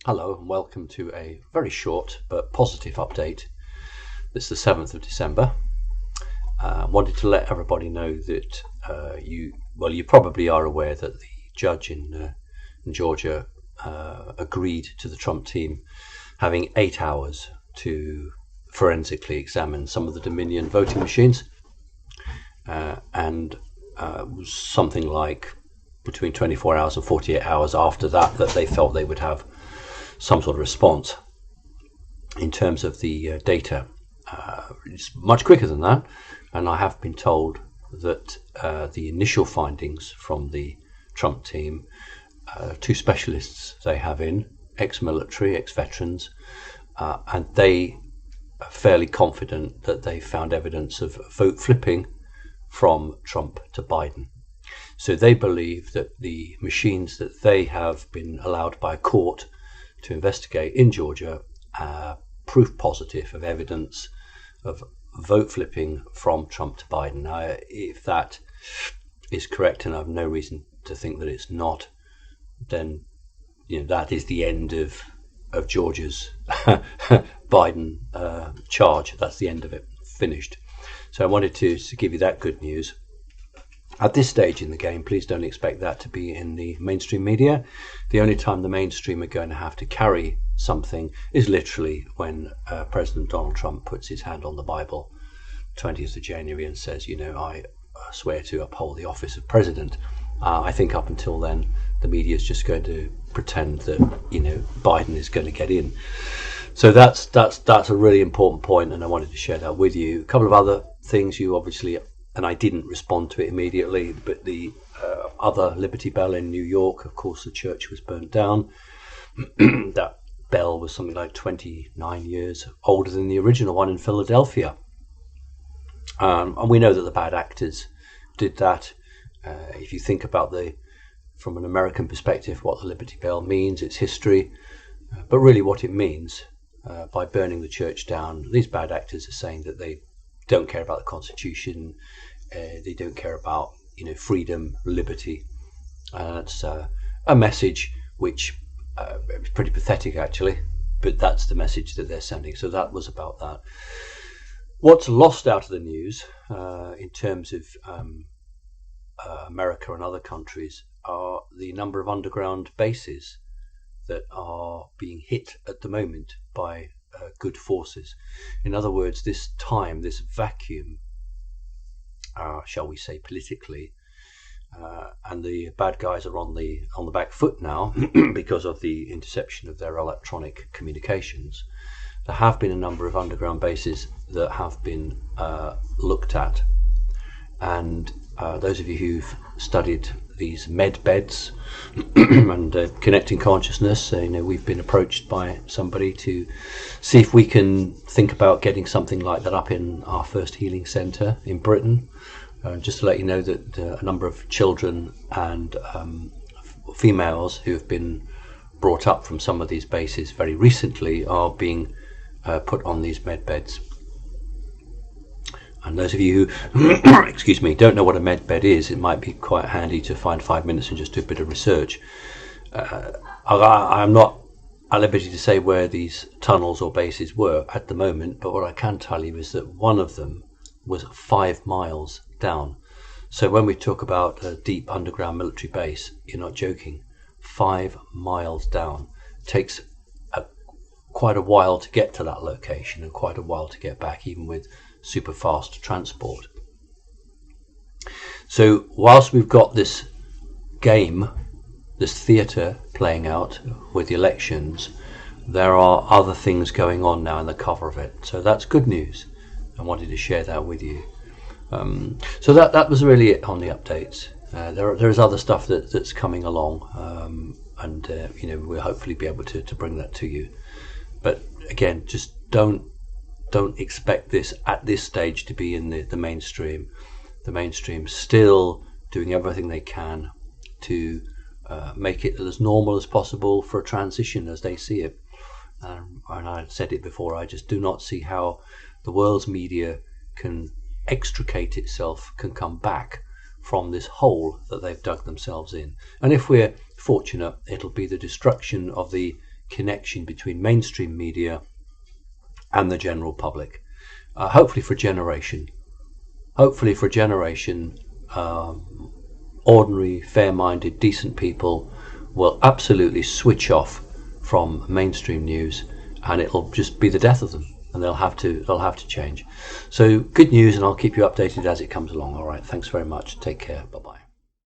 Hello and welcome to a very short but positive update. This is the 7th of December. Wanted to let everybody know that you probably are aware that the judge in Georgia agreed to the Trump team having 8 hours to forensically examine some of the Dominion voting machines, and was something like between 24 hours and 48 hours after that they felt they would have some sort of response in terms of the data. It's much quicker than that, and I have been told that the initial findings from the Trump team, 2 specialists they have in, ex-military, ex-veterans, and they are fairly confident that they found evidence of vote flipping from Trump to Biden. So they believe that the machines that they have been allowed by a court to investigate in Georgia are proof positive of evidence of vote flipping from Trump to Biden. Now, if that is correct, and I have no reason to think that it's not, then that is the end of Georgia's Biden charge. That's the end of it, finished. So I wanted to give you that good news. At this stage in the game, please don't expect that to be in the mainstream media. The only time the mainstream are going to have to carry something is literally when President Donald Trump puts his hand on the Bible 20th of January and says, I swear to uphold the office of president. I think up until then, the media is just going to pretend that, Biden is going to get in. So that's a really important point, and I wanted to share that with you. A couple of other things you obviously, and I didn't respond to it immediately, but the other Liberty Bell in New York, of course, the church was burnt down. That bell was something like 29 years older than the original one in Philadelphia. And we know that the bad actors did that. If you think about from an American perspective, what the Liberty Bell means, its history, but really what it means by burning the church down, these bad actors are saying that they don't care about the Constitution, they don't care about freedom, liberty. It's a message which is pretty pathetic actually, but that's the message that they're sending. So that was about that. What's lost out of the news in terms of America and other countries are the number of underground bases that are being hit at the moment by good forces. In other words, this vacuum, shall we say politically, and the bad guys are on the back foot now because of the interception of their electronic communications. There have been a number of underground bases that have been looked at, and those of you who've studied these med beds and connecting consciousness, we've been approached by somebody to see if we can think about getting something like that up in our first healing centre in Britain. Just to let you know that a number of children and females who have been brought up from some of these bases very recently are being put on these med beds. And those of you who, excuse me, don't know what a med bed is, it might be quite handy to find 5 minutes and just do a bit of research. I'm not at liberty to say where these tunnels or bases were at the moment, but what I can tell you is that one of them was 5 miles down. So when we talk about a deep underground military base, you're not joking. 5 miles down. It takes quite a while to get to that location and quite a while to get back, even with super fast transport. So whilst we've got this game, this theatre playing out with the elections, there are other things going on now in the cover of it. So that's good news. I wanted to share that with you. So that was really it on the updates. There is other stuff that's coming along, and we'll hopefully be able to bring that to you. But again, just don't expect this at this stage to be in the mainstream. The mainstream still doing everything they can to make it as normal as possible for a transition as they see it. And I said it before, I just do not see how the world's media can extricate itself, can come back from this hole that they've dug themselves in. And if we're fortunate, it'll be the destruction of the connection between mainstream media and the general public. Hopefully for a generation. Ordinary, fair-minded, decent people will absolutely switch off from mainstream news, and it'll just be the death of them, and they'll have to change. So good news, and I'll keep you updated as it comes along. All right, thanks very much. Take care. Bye-bye.